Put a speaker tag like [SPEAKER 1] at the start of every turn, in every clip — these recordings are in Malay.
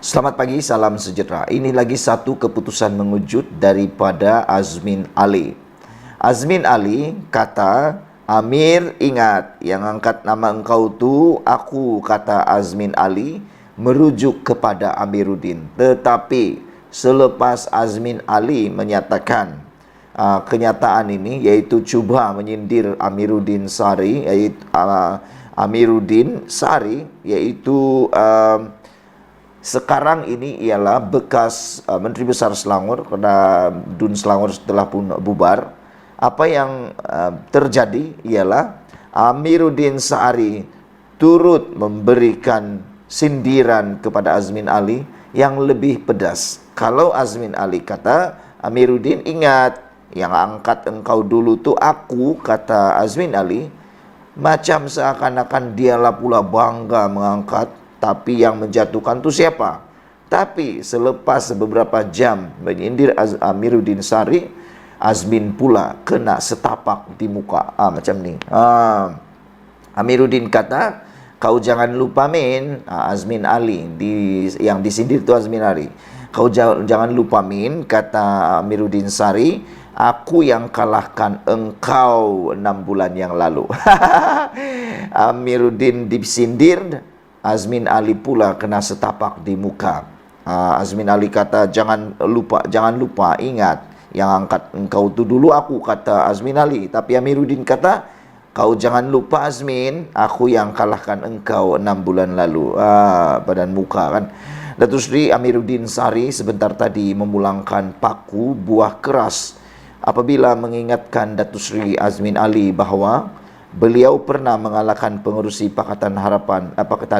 [SPEAKER 1] Selamat pagi, salam sejahtera. Ini lagi satu keputusan mengejut daripada Azmin Ali. Azmin Ali kata, Amir ingat yang angkat nama engkau tu aku, kata Azmin Ali, merujuk kepada Amiruddin. Tetapi selepas Azmin Ali menyatakan kenyataan ini, iaitu cuba menyindir Amiruddin Sari, iaitu sekarang ini ialah bekas Menteri Besar Selangor, kerana DUN Selangor telah pun bubar. Apa yang terjadi ialah Amiruddin Sari turut memberikan sindiran kepada Azmin Ali yang lebih pedas. Kalau Azmin Ali kata, Amiruddin ingat yang angkat engkau dulu tu aku, kata Azmin Ali, macam seakan-akan dialah pula bangga mengangkat, tapi yang menjatuhkan tu siapa? Tapi selepas beberapa jam menyindir Amiruddin Sari, Azmin pula kena setapak di muka. Macam ni. Amiruddin kata, kau jangan lupa Min, Azmin Ali, yang disindir tu Azmin Ali. Kau jangan lupa Min, kata Amiruddin Sari, aku yang kalahkan engkau 6 bulan yang lalu. Amiruddin disindir, Azmin Ali pula kena setapak di muka. Azmin Ali kata, jangan lupa, ingat yang angkat engkau tu dulu aku, kata Azmin Ali. Tapi Amiruddin kata, kau jangan lupa Azmin, aku yang kalahkan engkau 6 bulan lalu. Badan muka kan. Datuk Seri Amiruddin Sari sebentar tadi memulangkan paku buah keras apabila mengingatkan Datuk Seri Azmin Ali bahawa beliau pernah mengalahkan pengerusi Pakatan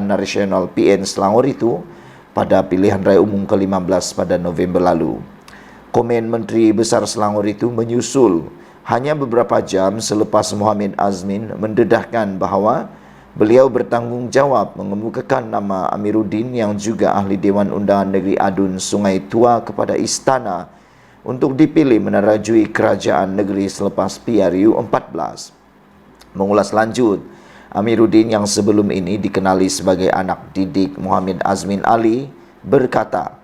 [SPEAKER 1] Nasional PN Selangor itu pada pilihan raya umum ke-15 pada November lalu. Komen Menteri Besar Selangor itu menyusul hanya beberapa jam selepas Mohammed Azmin mendedahkan bahawa beliau bertanggungjawab mengemukakan nama Amiruddin yang juga ahli Dewan Undangan Negeri Adun Sungai Tua kepada Istana untuk dipilih menerajui kerajaan negeri selepas PRU 14. Mengulas lanjut, Amiruddin yang sebelum ini dikenali sebagai anak didik Mohammed Azmin Ali berkata,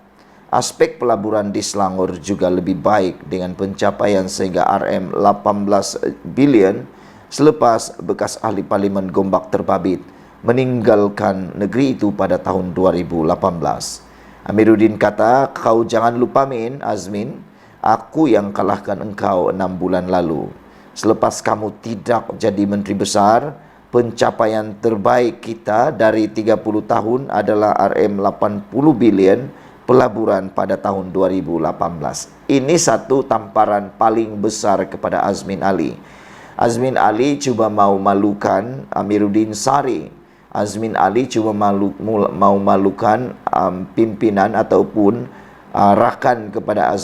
[SPEAKER 1] aspek pelaburan di Selangor juga lebih baik dengan pencapaian sehingga RM18 bilion selepas bekas ahli Parlimen Gombak terbabit meninggalkan negeri itu pada tahun 2018. Amiruddin kata, kau jangan lupa Min, Azmin, aku yang kalahkan engkau 6 bulan lalu. Selepas kamu tidak jadi Menteri Besar, pencapaian terbaik kita dari 30 tahun adalah RM80 bilion pelaburan pada tahun 2018. Ini satu tamparan paling besar kepada Azmin Ali. Azmin Ali cuba mau malukan Amiruddin Sari. Azmin Ali cuba mau malukan pimpinan ataupun rakan kepada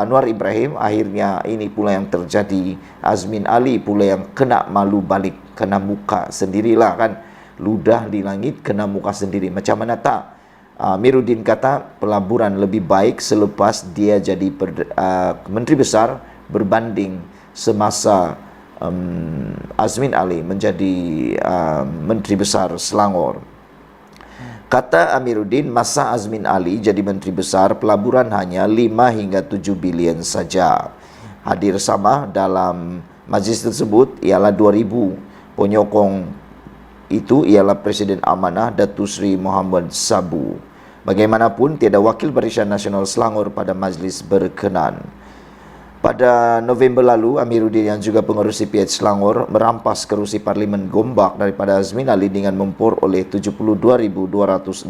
[SPEAKER 1] Anwar Ibrahim. Akhirnya ini pula yang terjadi. Azmin Ali pula yang kena malu balik, kena muka sendirilah kan. Ludah di langit, kena muka sendiri. Macam mana tak? Amiruddin kata pelaburan lebih baik selepas dia jadi Menteri Besar berbanding semasa Azmin Ali menjadi Menteri Besar Selangor. Kata Amiruddin, masa Azmin Ali jadi Menteri Besar, pelaburan hanya 5 hingga 7 bilion saja. Hadir sama dalam majlis tersebut ialah 2,000. Penyokong itu ialah Presiden Amanah Datuk Seri Muhammad Sabu. Bagaimanapun, tiada wakil Barisan Nasional Selangor pada majlis berkenan. Pada November lalu, Amiruddin yang juga pengerusi PH Selangor merampas kerusi Parlimen Gombak daripada Azmin Ali dengan memperoleh 72,267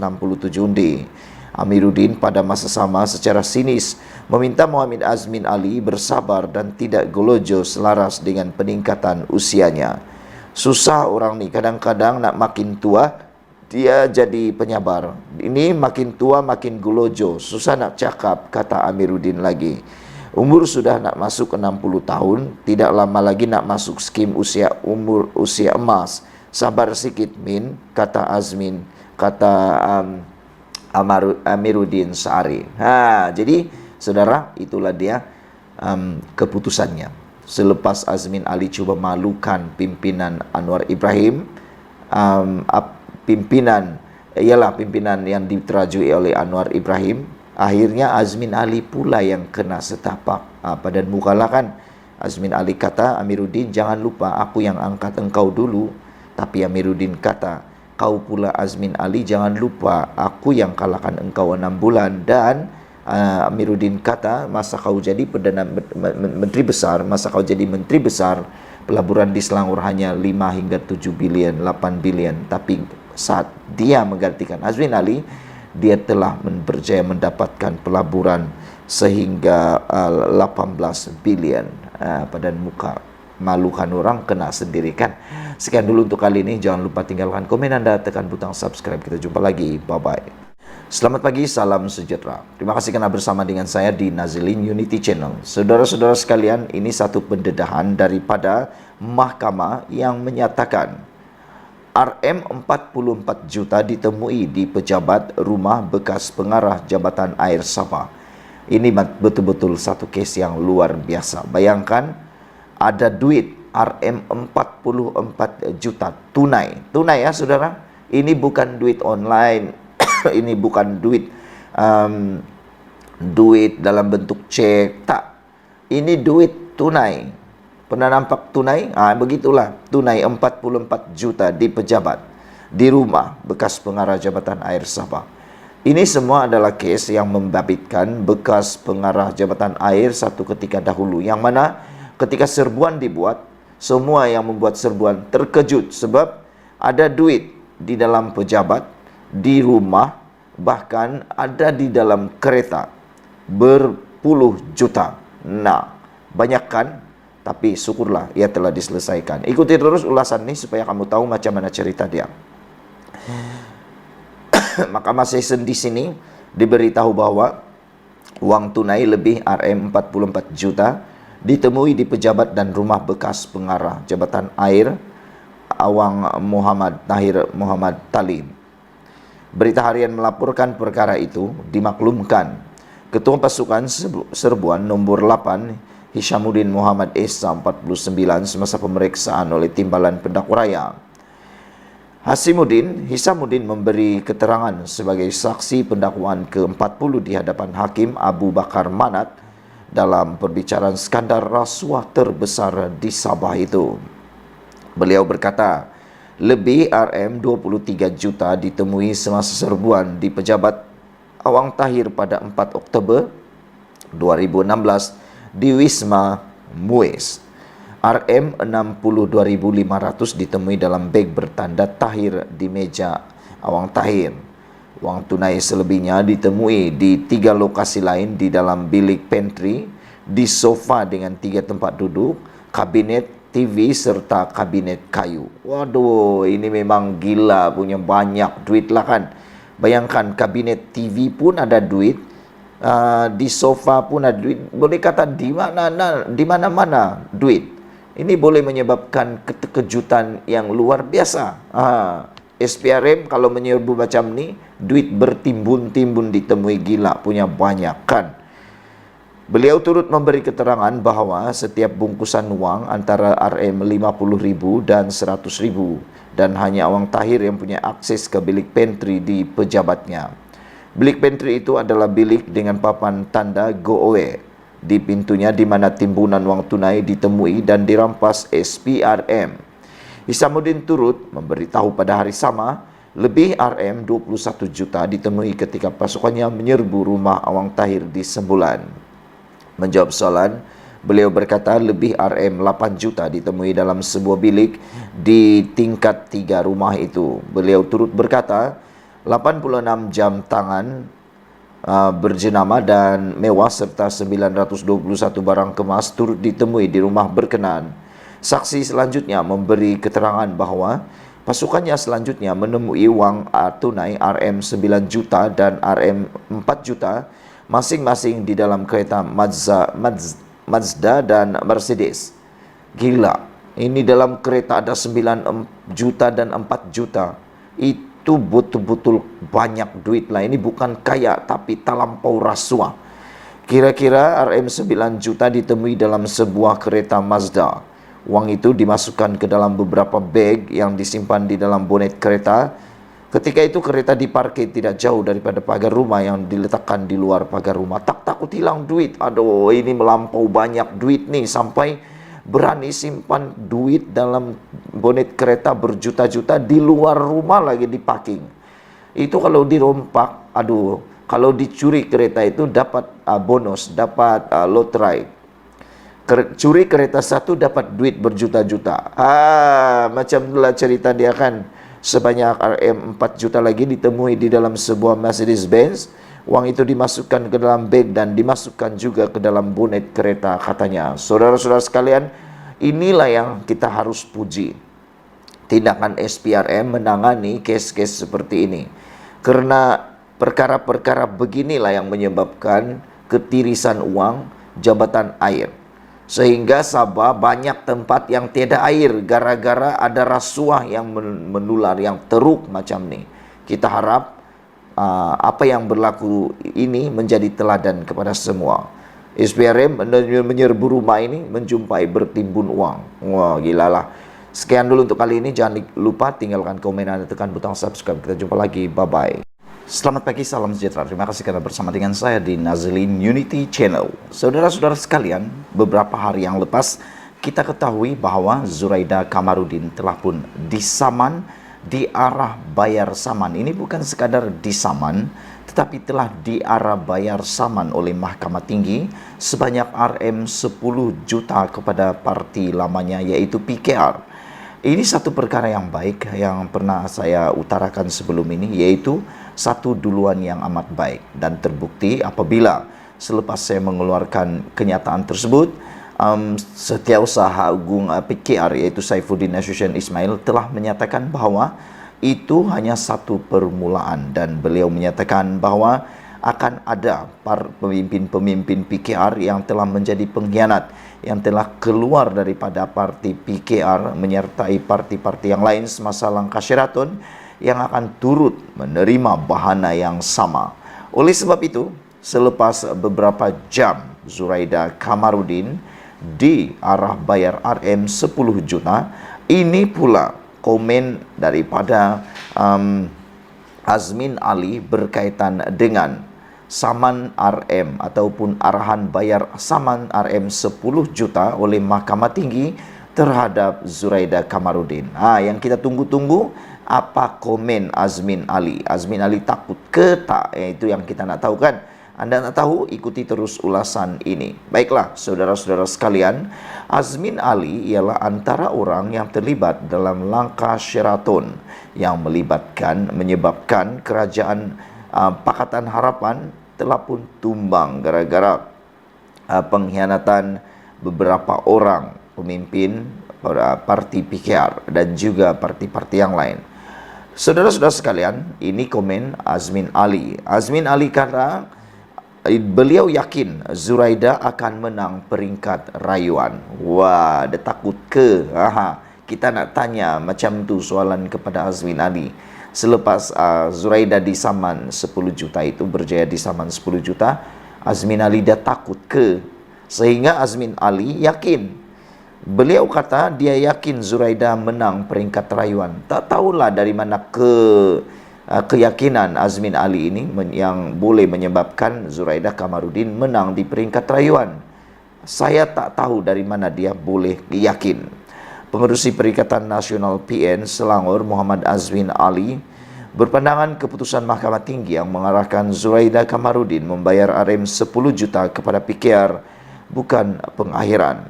[SPEAKER 1] undi. Amiruddin pada masa sama secara sinis meminta Mohammed Azmin Ali bersabar dan tidak golojo selaras dengan peningkatan usianya. Susah orang ni, kadang-kadang nak makin tua dia jadi penyabar. Ini makin tua makin golojo, susah nak cakap, kata Amiruddin lagi. Umur sudah nak masuk 60 tahun, tidak lama lagi nak masuk skim usia emas. Sabar sikit Min, kata Azmin, kata Amiruddin Sari. Jadi saudara, itulah dia keputusannya. Selepas Azmin Ali cuba malukan pimpinan Anwar Ibrahim, pimpinan ialah pimpinan yang diterajui oleh Anwar Ibrahim. Akhirnya Azmin Ali pula yang kena setapak. Pada mukalah kan Azmin Ali kata, Amiruddin jangan lupa aku yang angkat engkau dulu. Tapi Amiruddin kata, kau pula Azmin Ali jangan lupa aku yang kalahkan engkau 6 bulan. Dan Amiruddin kata, masa kau jadi menteri besar, masa kau jadi menteri besar, pelaburan di Selangor hanya 5 hingga 7 bilion, 8 bilion. Tapi saat dia menggantikan Azmin Ali, dia telah berjaya mendapatkan pelaburan sehingga 18 bilion. Pada muka malukan orang kena sendiri kan. Sekian dulu untuk kali ini. Jangan lupa tinggalkan komen Anda, tekan butang subscribe. Kita jumpa lagi. Bye-bye. Selamat pagi, salam sejahtera. Terima kasih karena bersama dengan saya di Nazilin Unity Channel. Saudara-saudara sekalian, ini satu pendedahan daripada mahkamah yang menyatakan RM 44 juta ditemui di pejabat rumah bekas pengarah Jabatan Air Sabah. Ini betul-betul satu kes yang luar biasa. Bayangkan ada duit RM 44 juta tunai. Tunai ya saudara. Ini bukan duit online. Ini bukan duit duit dalam bentuk cek. Tak. Ini duit tunai. Pernah nampak tunai? Begitulah. Tunai 44 juta di pejabat, di rumah bekas pengarah Jabatan Air Sabah. Ini semua adalah kes yang membabitkan bekas pengarah Jabatan Air satu ketika dahulu. Yang mana ketika serbuan dibuat, semua yang membuat serbuan terkejut sebab ada duit di dalam pejabat, di rumah, bahkan ada di dalam kereta berpuluh juta. Nah, banyak kan? Tapi syukurlah ia telah diselesaikan. Ikuti terus ulasan ini supaya kamu tahu macam mana cerita dia. Mahkamah Session di sini diberitahu bahwa uang tunai lebih RM 44 juta ditemui di pejabat dan rumah bekas pengarah Jabatan Air Awang Muhammad Tahir Muhammad Talim. Berita harian melaporkan perkara itu dimaklumkan Ketua Pasukan Serbuan nomor 8 Hishamuddin Muhammad Esa 49 semasa pemeriksaan oleh Timbalan Pendakwa Raya. Hishamuddin memberi keterangan sebagai saksi pendakwaan ke-40 di hadapan Hakim Abu Bakar Manat dalam perbicaraan skandal rasuah terbesar di Sabah itu. Beliau berkata, lebih RM 23 juta ditemui semasa serbuan di pejabat Awang Tahir pada 4 Oktober 2016 di Wisma Muiz. RM 62.500 ditemui dalam beg bertanda Tahir di meja Awang Tahir. Uang tunai selebihnya ditemui di 3 lokasi lain, di dalam bilik pantry, di sofa dengan 3 tempat duduk, kabinet TV serta kabinet kayu. Waduh, ini memang gila, punya banyak duit lah kan. Bayangkan kabinet TV pun ada duit, di sofa pun ada duit. Boleh kata di mana-mana duit. Ini boleh menyebabkan keterkejutan yang luar biasa. SPRM kalau menyerbu macam ni, duit bertimbun-timbun ditemui, gila, punya banyak kan. Beliau turut memberi keterangan bahawa setiap bungkusan wang antara RM 50.000 dan 100.000 dan hanya Awang Tahir yang punya akses ke bilik pantry di pejabatnya. Bilik pantry itu adalah bilik dengan papan tanda go away di pintunya, di mana timbunan wang tunai ditemui dan dirampas SPRM. Hishamuddin turut memberitahu pada hari sama, lebih RM 21 juta ditemui ketika pasukannya menyerbu rumah Awang Tahir di Sembulan. Menjawab soalan, beliau berkata lebih RM 8 juta ditemui dalam sebuah bilik di tingkat 3 rumah itu. Beliau turut berkata, 86 jam tangan berjenama dan mewah serta 921 barang kemas turut ditemui di rumah berkenaan. Saksi selanjutnya memberi keterangan bahawa pasukannya selanjutnya menemui wang tunai RM 9 juta dan RM 4 juta masing-masing di dalam kereta Mazda dan Mercedes. Gila, ini dalam kereta ada 9 juta dan 4 juta. Itu betul-betul banyak duit lah. Ini bukan kaya tapi talampau rasuah. Kira-kira RM 9 juta ditemui dalam sebuah kereta Mazda. Wang itu dimasukkan ke dalam beberapa beg yang disimpan di dalam bonet kereta. Ketika itu kereta diparkir tidak jauh daripada pagar rumah yang diletakkan di luar pagar rumah. Tak takut hilang duit. Aduh, ini melampau banyak duit nih, sampai berani simpan duit dalam bonet kereta berjuta-juta di luar rumah lagi di parking. Itu kalau dirompak, aduh, kalau dicuri kereta itu dapat bonus, dapat loterai. Curi kereta satu dapat duit berjuta-juta. Macam itulah cerita dia kan. Sebanyak RM 4 juta lagi ditemui di dalam sebuah Mercedes-Benz. Uang itu dimasukkan ke dalam beg dan dimasukkan juga ke dalam bonet kereta, katanya. Saudara-saudara sekalian, inilah yang kita harus puji. Tindakan SPRM menangani kes-kes seperti ini. Karena perkara-perkara beginilah yang menyebabkan ketirisan uang jabatan air. Sehingga Sabah banyak tempat yang tiada air gara-gara ada rasuah yang menular, yang teruk macam ni. Kita harap apa yang berlaku ini menjadi teladan kepada semua. SPRM menyerbu rumah ini menjumpai bertimbun uang. Wah, gilalah. Sekian dulu untuk kali ini. Jangan lupa tinggalkan komen dan tekan butang subscribe. Kita jumpa lagi. Bye-bye. Selamat pagi, salam sejahtera. Terima kasih karena bersama dengan saya di Nazlin Unity Channel. Saudara-saudara sekalian, beberapa hari yang lepas kita ketahui bahwa Zuraida Kamarudin telah pun disaman di arah bayar saman. Ini bukan sekadar disaman, tetapi telah diarah bayar saman oleh Mahkamah Tinggi sebanyak RM 10 juta kepada parti lamanya, yaitu PKR. Ini satu perkara yang baik yang pernah saya utarakan sebelum ini, yaitu satu duluan yang amat baik. Dan terbukti apabila selepas saya mengeluarkan kenyataan tersebut, Setiausaha Agung PKR, yaitu Saifuddin Nasution Ismail, telah menyatakan bahwa itu hanya satu permulaan. Dan beliau menyatakan bahwa akan ada pemimpin-pemimpin PKR yang telah menjadi pengkhianat, yang telah keluar daripada parti PKR menyertai parti-parti yang lain semasa langkah Sheraton, yang akan turut menerima bahana yang sama. Oleh sebab itu, selepas beberapa jam Zuraida Kamarudin diarah bayar RM 10 juta, ini pula komen daripada Azmin Ali berkaitan dengan saman RM ataupun arahan bayar saman RM 10 juta oleh Mahkamah Tinggi terhadap Zuraida Kamarudin. Yang kita tunggu-tunggu, apa komen Azmin Ali? Azmin Ali takut ke tak? Itu yang kita nak tahu kan? Anda nak tahu? Ikuti terus ulasan ini. Baiklah, saudara-saudara sekalian, Azmin Ali ialah antara orang yang terlibat dalam langkah Sheraton yang menyebabkan kerajaan Pakatan Harapan telah pun tumbang gara-gara pengkhianatan beberapa orang pemimpin parti PKR dan juga parti-parti yang lain. Saudara-saudara sekalian, ini komen Azmin Ali. Azmin Ali kata beliau yakin Zuraida akan menang peringkat rayuan. Wah, dia takut ke? Kita nak tanya macam tu soalan kepada Azmin Ali. Selepas Zuraida disaman 10 juta itu, berjaya disaman 10 juta, Azmin Ali dah takut ke? Sehingga Azmin Ali yakin. Beliau kata dia yakin Zuraida menang peringkat rayuan. Tak tahulah dari mana keyakinan Azmin Ali ini yang boleh menyebabkan Zuraida Kamarudin menang di peringkat rayuan. Saya tak tahu dari mana dia boleh yakin. Pengerusi Perikatan Nasional PN Selangor, Muhammad Azmin Ali, berpandangan keputusan Mahkamah Tinggi yang mengarahkan Zuraida Kamarudin membayar RM 10 juta kepada PKR bukan pengakhiran.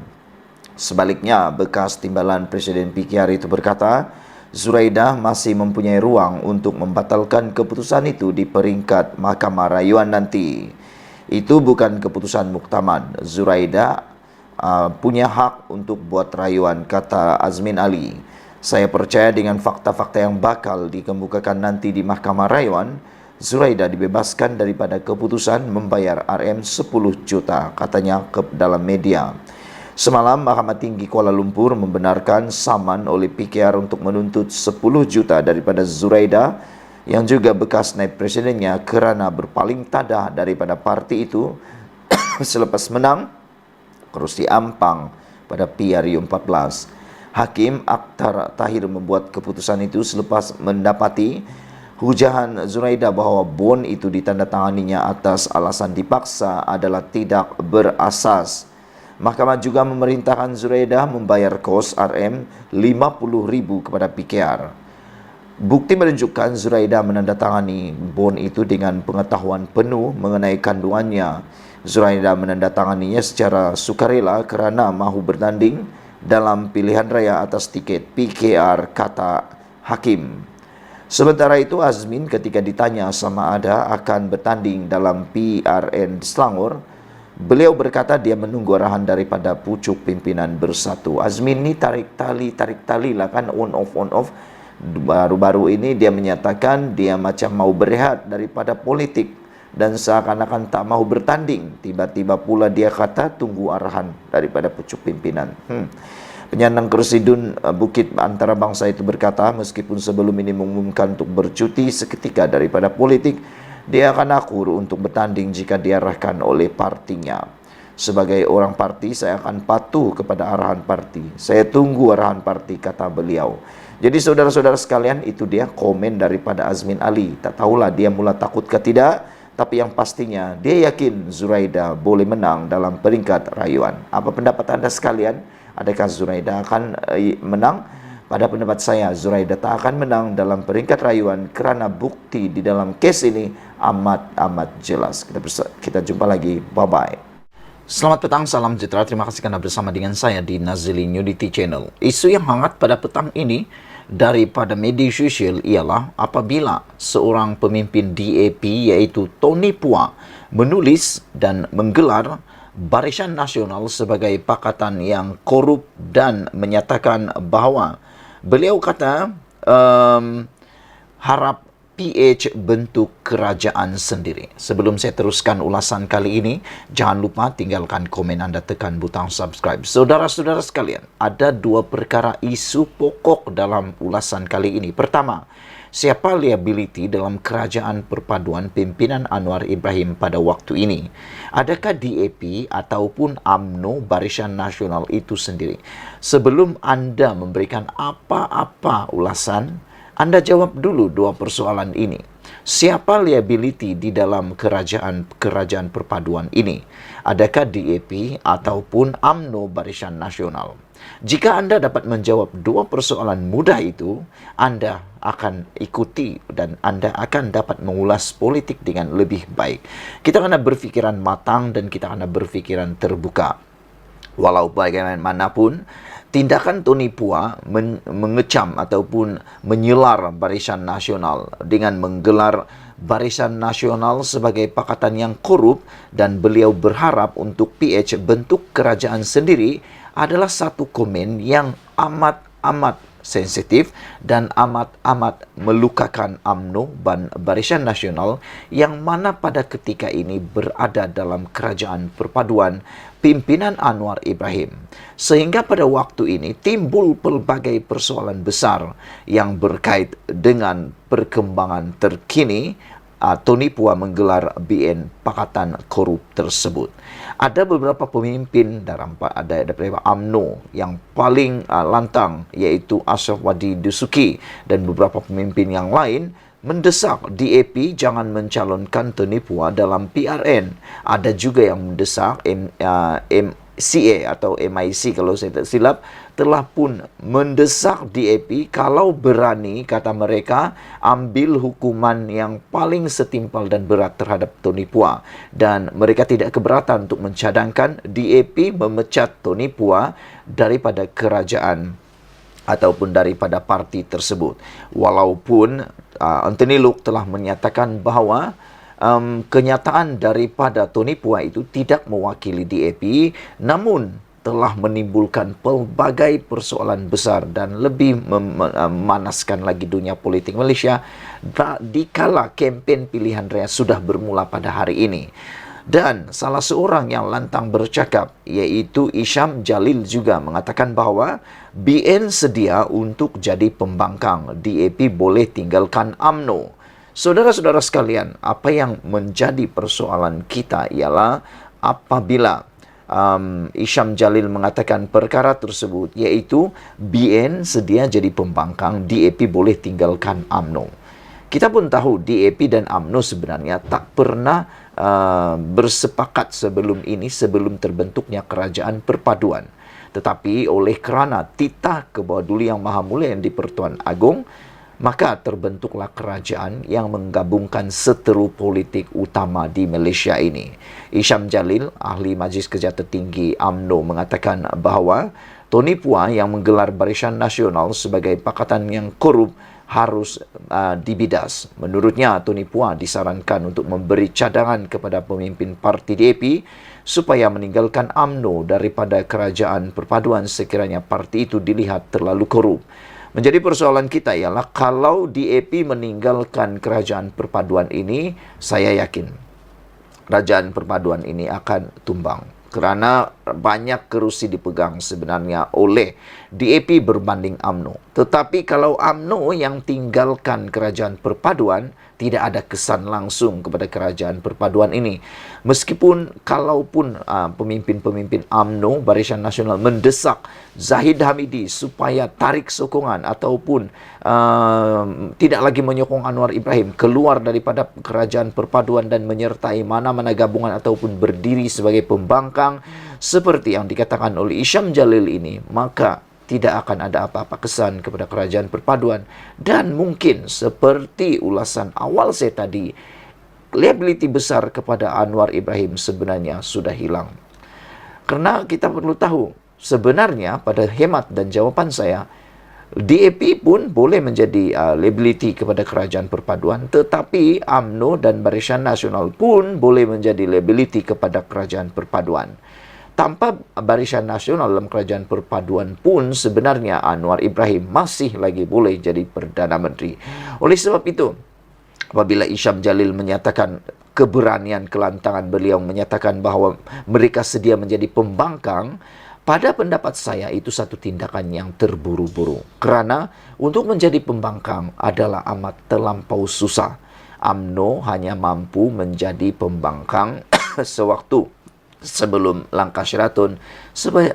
[SPEAKER 1] Sebaliknya, bekas timbalan Presiden PKR itu berkata, Zuraida masih mempunyai ruang untuk membatalkan keputusan itu di peringkat Mahkamah Rayuan nanti. Itu bukan keputusan muktamad. Zuraida punya hak untuk buat rayuan, kata Azmin Ali. Saya percaya dengan fakta-fakta yang bakal dikemukakan nanti di Mahkamah Rayuan, Zuraida dibebaskan daripada keputusan membayar RM 10 juta, katanya dalam media. Semalam, Mahkamah Tinggi Kuala Lumpur membenarkan saman oleh PKR untuk menuntut 10 juta daripada Zuraida yang juga bekas naib presidennya kerana berpaling tadah daripada parti itu selepas menang kerusi Ampang pada PRU 14. Hakim Akhtar Tahir membuat keputusan itu selepas mendapati Hujahan Zuraida bahwa bon itu ditandatanganinya atas alasan dipaksa adalah tidak berasas. Mahkamah juga memerintahkan Zuraida membayar kos RM 50.000 kepada PKR. Bukti menunjukkan Zuraida menandatangani bon itu dengan pengetahuan penuh mengenai kandungannya. Zuraida menandatanganinya secara sukarela kerana mahu bertanding dalam pilihan raya atas tiket PKR, kata hakim. Sementara itu, Azmin ketika ditanya sama ada akan bertanding dalam PRN Selangor, beliau berkata dia menunggu arahan daripada pucuk pimpinan Bersatu. Azmin ni tarik tali lah kan, on off. Baru-baru ini dia menyatakan dia macam mau berehat daripada politik dan seakan-akan tak mahu bertanding. Tiba-tiba pula dia kata tunggu arahan daripada pucuk pimpinan. Penyandang kursi DUN Bukit Antarabangsa itu berkata, meskipun sebelum ini mengumumkan untuk bercuti seketika daripada politik, dia akan akur untuk bertanding jika diarahkan oleh partinya. Sebagai orang parti, saya akan patuh kepada arahan parti. Saya tunggu arahan parti, kata beliau. Jadi saudara-saudara sekalian, itu dia komen daripada Azmin Ali. Tak tahulah dia mula takut ke tidak, tapi yang pastinya dia yakin Zuraida boleh menang dalam peringkat rayuan. Apa pendapat anda sekalian? Adakah Zuraida akan menang? Pada pendapat saya, Zuraida tak akan menang dalam peringkat rayuan kerana bukti di dalam kes ini amat jelas. Kita jumpa lagi. Bye-bye. Selamat petang, salam sejahtera. Terima kasih karena bersama dengan saya di Nazili Nudity Channel. Isu yang hangat pada petang ini daripada media sosial ialah apabila seorang pemimpin DAP iaitu Tony Pua menulis dan menggelar Barisan Nasional sebagai pakatan yang korup dan menyatakan bahawa beliau kata harap PH bentuk kerajaan sendiri. Sebelum saya teruskan ulasan kali ini, jangan lupa tinggalkan komen anda, tekan butang subscribe. Saudara-saudara sekalian, ada dua perkara isu pokok dalam ulasan kali ini. Pertama, siapa liability dalam kerajaan perpaduan pimpinan Anwar Ibrahim pada waktu ini? Adakah DAP ataupun UMNO Barisan Nasional itu sendiri? Sebelum anda memberikan apa-apa ulasan, anda jawab dulu dua persoalan ini. Siapa liability di dalam kerajaan perpaduan ini? Adakah DAP ataupun UMNO Barisan Nasional? Jika anda dapat menjawab dua persoalan mudah itu, anda akan ikuti dan anda akan dapat mengulas politik dengan lebih baik. Kita akan berfikiran matang dan kita akan berfikiran terbuka. Walau bagaimanapun, tindakan Tony Pua mengecam ataupun menyelar Barisan Nasional dengan menggelar Barisan Nasional sebagai pakatan yang korup dan beliau berharap untuk PH bentuk kerajaan sendiri adalah satu komen yang amat sensitif dan amat melukakan UMNO dan Barisan Nasional yang mana pada ketika ini berada dalam kerajaan perpaduan pimpinan Anwar Ibrahim. Sehingga pada waktu ini timbul pelbagai persoalan besar yang berkait dengan perkembangan terkini Tony Pua menggelar BN Pakatan Korup tersebut. Ada beberapa pemimpin daripada UMNO yang paling lantang iaitu Ashraf Wadi Dusuki dan beberapa pemimpin yang lain mendesak DAP jangan mencalonkan Tony Pua dalam PRN. Ada juga yang mendesak MCA atau MIC kalau saya tak silap telah pun mendesak DAP kalau berani, kata mereka, ambil hukuman yang paling setimpal dan berat terhadap Tony Pua. Dan mereka tidak keberatan untuk mencadangkan DAP memecat Tony Pua daripada kerajaan ataupun daripada parti tersebut. Walaupun Anthony Luke telah menyatakan bahawa kenyataan daripada Tony Pua itu tidak mewakili DAP, namun telah menimbulkan pelbagai persoalan besar dan lebih memanaskan lagi dunia politik Malaysia dikala kempen pilihan raya sudah bermula pada hari ini. Dan salah seorang yang lantang bercakap iaitu Isham Jalil juga mengatakan bahawa BN sedia untuk jadi pembangkang, DAP boleh tinggalkan UMNO. Saudara-saudara sekalian, apa yang menjadi persoalan kita ialah apabila Isham Jalil mengatakan perkara tersebut iaitu BN sedia jadi pembangkang, DAP boleh tinggalkan UMNO. Kita pun tahu DAP dan UMNO sebenarnya tak pernah bersepakat sebelum ini, sebelum terbentuknya kerajaan perpaduan. Tetapi oleh kerana titah ke bawah Duli Yang Maha Mulia yang di-Pertuan Agong, maka terbentuklah kerajaan yang menggabungkan seteru politik utama di Malaysia ini. Isham Jalil, ahli Majlis Kerja Tertinggi UMNO, mengatakan bahawa Tony Phua yang menggelar Barisan Nasional sebagai pakatan yang korup harus dibidas. Menurutnya, Tony Phua disarankan untuk memberi cadangan kepada pemimpin parti DAP supaya meninggalkan UMNO daripada kerajaan perpaduan sekiranya parti itu dilihat terlalu korup. Menjadi persoalan kita ialah kalau DAP meninggalkan kerajaan perpaduan ini, saya yakin kerajaan perpaduan ini akan tumbang. Kerana banyak kerusi dipegang sebenarnya oleh DAP berbanding UMNO. Tetapi kalau UMNO yang tinggalkan kerajaan perpaduan, tidak ada kesan langsung kepada kerajaan perpaduan ini. Meskipun kalaupun pemimpin-pemimpin UMNO, Barisan Nasional, mendesak Zahid Hamidi supaya tarik sokongan ataupun tidak lagi menyokong Anwar Ibrahim keluar daripada kerajaan perpaduan dan menyertai mana-mana gabungan ataupun berdiri sebagai pembangkang seperti yang dikatakan oleh Isham Jalil ini, maka tidak akan ada apa-apa kesan kepada kerajaan perpaduan. Dan mungkin seperti ulasan awal saya tadi, liability besar kepada Anwar Ibrahim sebenarnya sudah hilang. Karena kita perlu tahu, sebenarnya pada hemat dan jawapan saya, DAP pun boleh menjadi liability kepada kerajaan perpaduan, tetapi UMNO dan Barisan Nasional pun boleh menjadi liability kepada kerajaan perpaduan. Tanpa Barisan Nasional dalam kerajaan perpaduan pun sebenarnya Anwar Ibrahim masih lagi boleh jadi Perdana Menteri. Oleh sebab itu, apabila Isham Jalil menyatakan keberanian, kelantangan beliau menyatakan bahawa mereka sedia menjadi pembangkang, pada pendapat saya itu satu tindakan yang terburu-buru. Kerana untuk menjadi pembangkang adalah amat terlampau susah. UMNO hanya mampu menjadi pembangkang sewaktu sebelum langkah Sheraton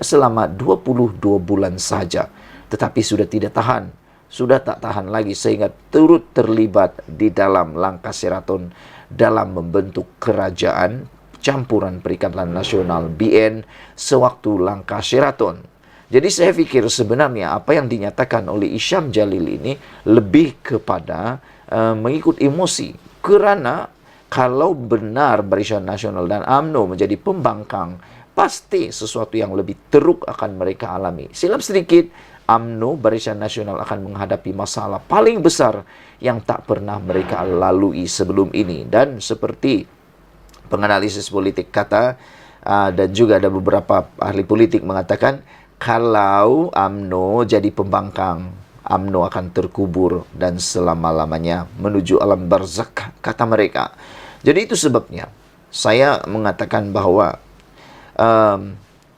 [SPEAKER 1] selama 22 bulan saja. Tetapi sudah tidak tahan, sudah tak tahan lagi sehingga turut terlibat di dalam langkah Sheraton dalam membentuk kerajaan campuran Perikatan Nasional BN sewaktu langkah Sheraton. Jadi saya fikir sebenarnya apa yang dinyatakan oleh Isham Jalil ini lebih kepada mengikut emosi. Kerana kalau benar Barisan Nasional dan UMNO menjadi pembangkang, pasti sesuatu yang lebih teruk akan mereka alami. Silap sedikit, UMNO, Barisan Nasional akan menghadapi masalah paling besar yang tak pernah mereka lalui sebelum ini. Dan seperti penganalisis politik kata, dan juga ada beberapa ahli politik mengatakan, kalau UMNO jadi pembangkang, UMNO akan terkubur dan selama-lamanya menuju alam barzakh, kata mereka. Jadi itu sebabnya saya mengatakan bahawa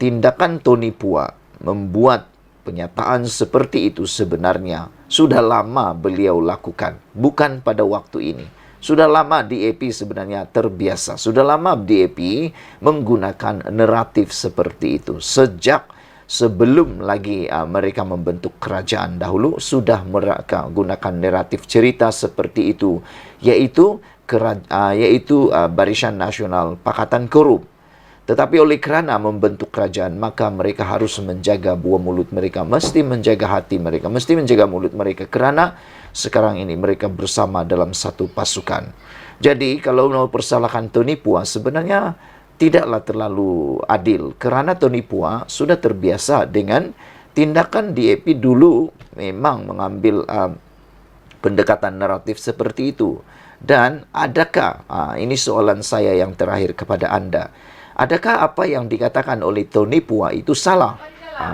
[SPEAKER 1] tindakan Tony Phua membuat pernyataan seperti itu sebenarnya sudah lama beliau lakukan, bukan pada waktu ini. Sudah lama DAP sebenarnya terbiasa, sudah lama DAP menggunakan naratif seperti itu. Sejak sebelum lagi mereka membentuk kerajaan dahulu, sudah mereka gunakan naratif cerita seperti itu, yaitu Barisan Nasional Pakatan Korup. Tetapi oleh kerana membentuk kerajaan, maka mereka harus menjaga buah mulut mereka, mesti menjaga hati mereka, mesti menjaga mulut mereka, kerana sekarang ini mereka bersama dalam satu pasukan. Jadi kalau mau persalahkan Tony Phua sebenarnya tidaklah terlalu adil, kerana Tony Phua sudah terbiasa dengan tindakan DAP dulu memang mengambil pendekatan naratif seperti itu. Dan adakah, ini soalan saya yang terakhir kepada anda, adakah apa yang dikatakan oleh Tony Phua itu salah?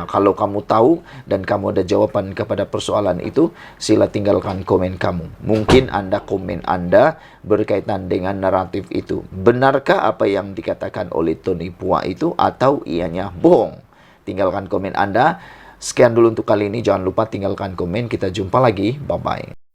[SPEAKER 1] Kalau kamu tahu dan kamu ada jawaban kepada persoalan itu, sila tinggalkan komen kamu. Mungkin anda komen anda berkaitan dengan naratif itu. Benarkah apa yang dikatakan oleh Tony Phua itu atau ianya bohong? Tinggalkan komen anda. Sekian dulu untuk kali ini. Jangan lupa tinggalkan komen. Kita jumpa lagi. Bye-bye.